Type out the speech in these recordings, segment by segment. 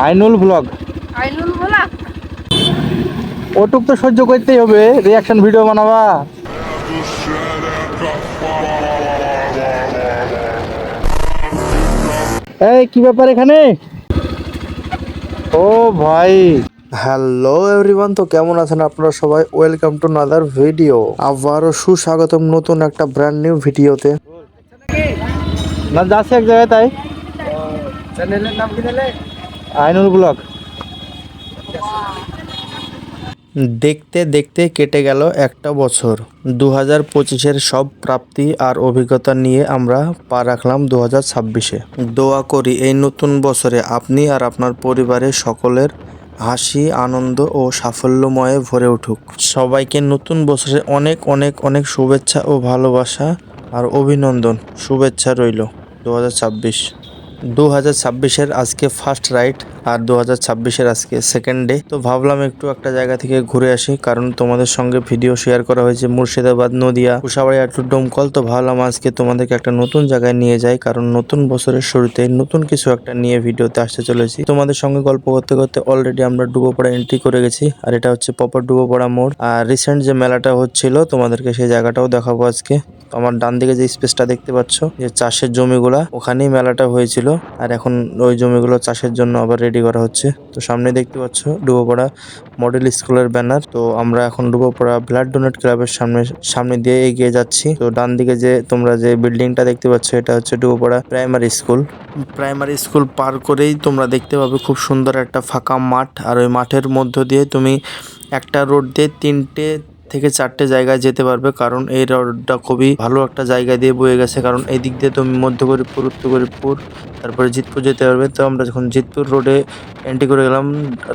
Ainul blog. Ainul blog. ওটুক তো সহ্য করতেই হবে, রিয়াকশন ভিডিও বানাবা। এই কি ব্যাপার এখানে? ও ভাই, হ্যালো এভরিওয়ান, তো কেমন আছেন আপনারা সবাই? Welcome to another video. আবারও সুস্বাগতম নতুন একটা ব্র্যান্ড নিউ ভিডিওতে। না যাচ্ছে এক জায়গায়, তাই চ্যানেলের নাম কি দিলে? আইনুল ব্লগ। দেখতে দেখতে কেটে গেল একটা বছর। 2025-এর সব প্রাপ্তি আর অভিজ্ঞতা নিয়ে আমরা পা রাখলাম 2026-এ। দোয়া করি এই নতুন বছরে আপনি আর আপনার পরিবারের সকলের হাসি, আনন্দ ও সাফল্যময়ে ভরে উঠুক। সবাইকে নতুন বছরে অনেক অনেক অনেক শুভেচ্ছা ও ভালোবাসা আর অভিনন্দন। শুভেচ্ছা রইল 2026। 2026-এর আজকে ফার্স্ট রাইড আর 2026-এর আজকে সেকেন্ড ডে। তো ভাবলাম একটু একটা জায়গা থেকে ঘুরে আসি, কারণ তোমাদের সঙ্গে ভিডিও শেয়ার করা হয়েছে মুর্শিদাবাদ, নদিয়া, কুশাবাড়ি, একটু ডোমকল। তো ভাবলাম আজকে তোমাদেরকে একটা নতুন জায়গায় নিয়ে যাই, কারণ নতুন বছরের শুরুতে নতুন কিছু একটা নিয়ে ভিডিওতে আসতে চলেছি। তোমাদের সঙ্গে গল্প করতে করতে অলরেডি আমরা ডুবোপাড়া এন্ট্রি করে গেছি, আর এটা হচ্ছে প্রপার ডুবোপাড়া মোড়। আর রিসেন্ট যে মেলাটা হচ্ছিল তোমাদেরকে সেই জায়গাটাও দেখাবো আজকে। আমার ডান দিকে যে স্পেসটা দেখতে পাচ্ছ, যে চাষের জমিগুলা, ওখানেই মেলাটা হয়েছিল। আর এখন ওই জমিগুলো চাষের জন্য আবার রেডি করা হচ্ছে। তো সামনে দেখতে পাচ্ছ ডুবোপাড়া মডেল স্কুলের ব্যানার। তো আমরা এখন ডুবোপাড়া ব্লাড ডোনেট ক্লাবের সামনে দিয়ে এগিয়ে যাচ্ছি। তো ডান দিকে যে তোমরা যে বিল্ডিংটা দেখতে পাচ্ছ, এটা হচ্ছে ডুবোপাড়া প্রাইমারি স্কুল। প্রাইমারি স্কুল পার করেই তোমরা দেখতে পাবে খুব সুন্দর একটা ফাঁকা মাঠ, আর ওই মাঠের মধ্য দিয়ে তুমি একটা রোড দিয়ে 3টে থেকে 4টে জায়গায় যেতে পারবে, কারণ এই রোডটা খুবই ভালো একটা জায়গা দিয়ে বয়ে গেছে। কারণ এই দিক দিয়ে তুমি মধ্যগরিবপুর, উত্তরগরিবপুর, তারপরে জিতপুর যেতে পারবে। তো আমরা যখন জিতপুর রোডে এন্ট্রি করে গেলাম,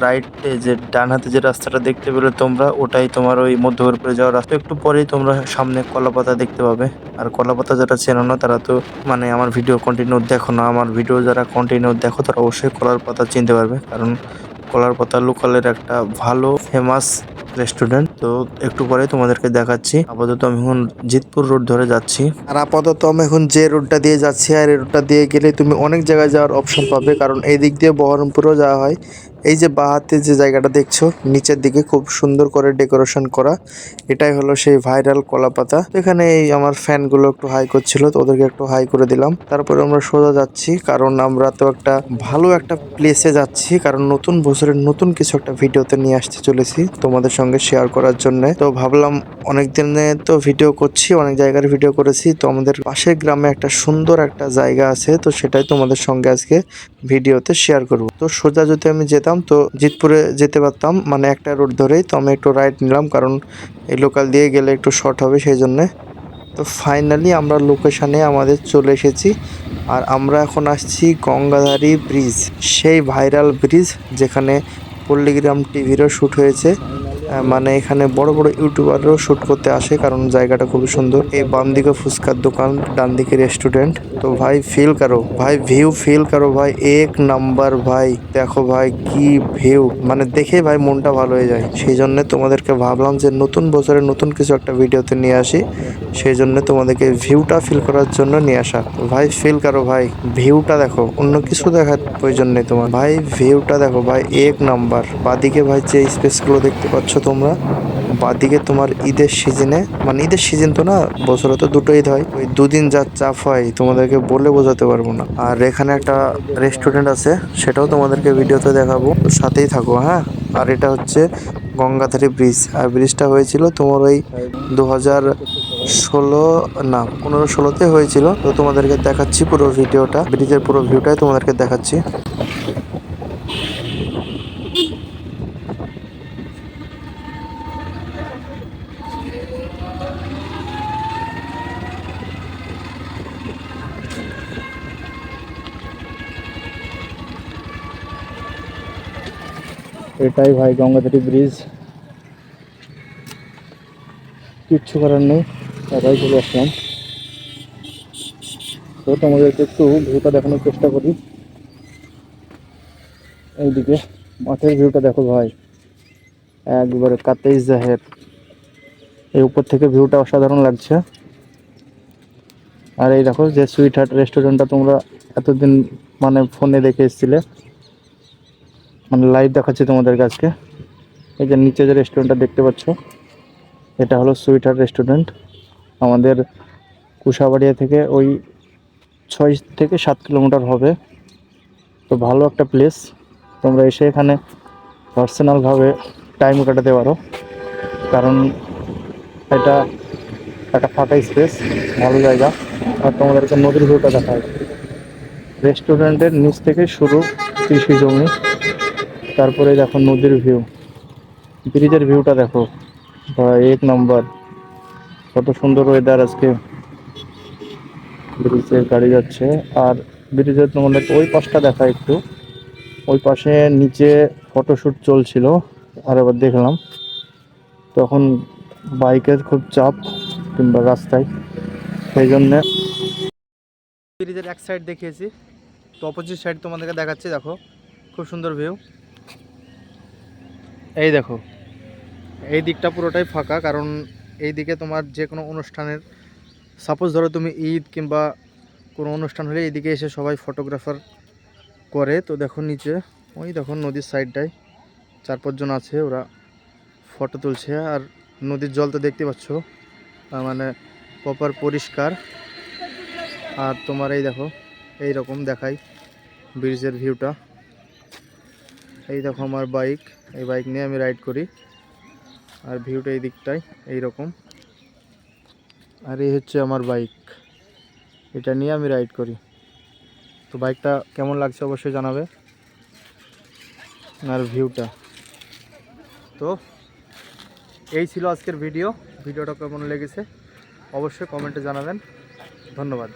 রাইটে যে ডান হাতে যে রাস্তাটা দেখতে পেলে তোমরা, ওটাই তোমার ওই মধ্যগরিবপুরে যাওয়ার রাস্তা। একটু পরেই তোমরা সামনে কলাপাতা দেখতে পাবে। আর কলাপাতা যারা চেনো না তারা তো মানে আমার ভিডিও কন্টিনিউ দেখো না, আমার ভিডিও যারা কন্টিনিউ দেখো তারা অবশ্যই কলার পাতা চিনতে পারবে, কারণ কলার পাতা লোকালের একটা ভালো ফেমাস রেস্টুরেন্ট। তো একটু পরে তোমাদেরকে দেখাচ্ছি। আপাতত আমি এখন জিতপুর রোড ধরে যাচ্ছি। আর আপাতত আমি এখন যে রোডটা দিয়ে যাচ্ছি, আর এই রোডটা দিয়ে গেলে তুমি অনেক জায়গায় যাওয়ার অপশন পাবে, কারণ এই দিক দিয়ে বহরমপুরও যাওয়া হয়। এই যে বাহাতে যে জায়গাটা দেখছো নিচের দিকে খুব সুন্দর করে ডেকোরেশন করা, এটাই হলো সেই ভাইরাল কলাপাতা। এখানে এই আমার ফ্যানগুলো একটু হাই করছিল, তো ওদেরকে একটু হাই করে দিলাম। তারপরে আমরা সোজা যাচ্ছি, কারণ আমরা তো একটা ভালো একটা প্লেসে যাচ্ছি, কারণ নতুন বছরের নতুন কিছু একটা ভিডিওতে নিয়ে আসতে চলেছি তোমাদের সঙ্গে শেয়ার করার জন্য। তো ভাবলাম অনেক দিনে তো ভিডিও করছি, অনেক জায়গার ভিডিও করেছি, তো আমাদের পাশের গ্রামে একটা সুন্দর একটা জায়গা আছে, তো সেটাই তোমাদের সঙ্গে আজকে ভিডিওতে শেয়ার করব। তো সোজা যদি আমি যেতাম তো জিতপুরে যেতে পারতাম, মানে একটা রোড ধরেই। তো আমি একটু রাইট নিলাম, কারণ এই লোকাল দিয়ে গেলে একটু শর্ট হবে সেই জন্যে। তো ফাইনালি আমরা লোকেশানে আমাদের চলে এসেছি, আর আমরা এখন আসছি গঙ্গাধারী ব্রিজ, সেই ভাইরাল ব্রিজ যেখানে পল্লিগ্রাম টিভিরও শ্যুট হয়েছে। মানে এখানে বড় বড় ইউটিউবারও শ্যুট করতে আসে, কারণ জায়গাটা খুবই সুন্দর। এই বাম দিকে ফুচকার দোকান, ডান দিকে রেস্টুরেন্ট। তো ভাই ফিল করো ভাই, ভিউ ফিল করো ভাই, এক নাম্বার ভাই। দেখো ভাই কি ভিউ, মানে দেখে ভাই মনটা ভালো হয়ে যায়। সেই জন্য তোমাদেরকে ভাবলাম যে নতুন বছরে নতুন কিছু একটা ভিডিওতে নিয়ে আসি, সেই জন্য তোমাদেরকে ভিউটা ফিল করার জন্য নিয়ে আসা। ভাই ফিল করো ভাই, ভিউটা দেখো, অন্য কিছু দেখার প্রয়োজন নেই তোমার ভাই, ভিউটা দেখো ভাই, এক নাম্বার। বাদিকে ভাই যে স্পেসগুলো দেখতে পাচ্ছ তোমরা, বাদিকে তোমার ঈদের সিজনে, মানে ঈদের সিজন তো না, বছরে তো দুটো ঈদ হয়, ওই দুদিন যা চাপ হয় তোমাদেরকে বলে বোঝাতে পারবো না। আর এখানে একটা রেস্টুরেন্ট আছে, সেটাও তোমাদেরকে ভিডিওতে দেখাবো, তো সাথেই থাকো হ্যাঁ। আর এটা হচ্ছে গঙ্গাধারী ব্রিজ, আর ব্রিজটা হয়েছিল তোমার ওই 2016 না 15-16-তে হয়েছিল। তো তোমাদেরকে দেখাচ্ছি পুরো ভিডিওটা, ব্রিজের পুরো ভিউটাই তোমাদেরকে দেখাচ্ছি। এটাই ভাই গঙ্গাধারী ব্রিজ, কিচ্ছু করার নেই, একাই চলে আসলাম। তো তোমাদেরকে একটু ভিউটা দেখানোর চেষ্টা করি। এইদিকে মাঠের ভিউটা দেখো ভাই, একবারে কাতেই জাহের। এই উপর থেকে ভিউটা অসাধারণ লাগছে। আর এই দেখো যে সুইট হার্ট রেস্টুরেন্টটা তোমরা এতদিন মানে ফোনে দেখে এসেছিলে, মানে লাইভ দেখাচ্ছি তোমাদেরকে আজকে। এই যে নিচে যে রেস্টুরেন্টটা দেখতে পাচ্ছ, এটা হলো সুইট হার্ট রেস্টুরেন্ট। আমাদের কুশাবাড়িয়া থেকে ওই 6 থেকে 7 কিলোমিটার হবে। তো ভালো একটা প্লেস, তোমরা এসে এখানে পার্সোনালভাবে টাইম কাটাতে পারো, কারণ এটা একটা ফাঁকা স্পেস, ভালো জায়গা। আর তোমাদেরকে নদীর ভিউটা দেখায়। রেস্টুরেন্টের নিচ থেকে শুরু কৃষি জমি, তারপরে দেখো নদীর ভিউ, ব্রিজের ভিউটা দেখো ভাই, 1 নম্বর। কত সুন্দর ওয়েদার আজকে, ব্রিজে গাড়ি যাচ্ছে। আর ব্রিজের তোমাদের ওই পাশটা দেখা একটু, ওই পাশে নিচে ফটোশ্যুট চলছিল, আর এবার দেখলাম তখন বাইকের খুব চাপ কিংবা রাস্তায়, সেই জন্যে ব্রিজের এক সাইড দেখিয়েছি, তো অপোজিট সাইড তোমাদেরকে দেখাচ্ছি। দেখো খুব সুন্দর ভিউ। এই দেখো এই দিকটা পুরোটাই ফাঁকা, কারণ এই দিকে তোমার যে কোনো অনুষ্ঠানের, সাপোজ ধরো তুমি ঈদ কিংবা কোনো অনুষ্ঠান হলে এইদিকে এসে সবাই ফটোগ্রাফার করে। তো দেখো নিচে ওই দেখো নদীর সাইডটায় 4-5 জন আছে, ওরা ফটো তুলছে। আর নদীর জল তো দেখতে পাচ্ছ, মানে প্রপার পরিষ্কার। আর তোমার এই দেখো এই রকম দেখাই ব্রিজের ভিউটা। এই দেখো আমার বাইক, এই বাইক নিয়ে আমি রাইড করি, আর ভিউটা এই দিকটায় এই রকম। আর এই হচ্ছে আমার বাইক, এটা নিয়ে আমি রাইড করি। তো বাইকটা কেমন লাগছে অবশ্যই জানাবে, আর ভিউটা। তো এই ছিল আজকের ভিডিওটা কেমন লেগেছে অবশ্যই কমেন্টে জানাবেন। ধন্যবাদ।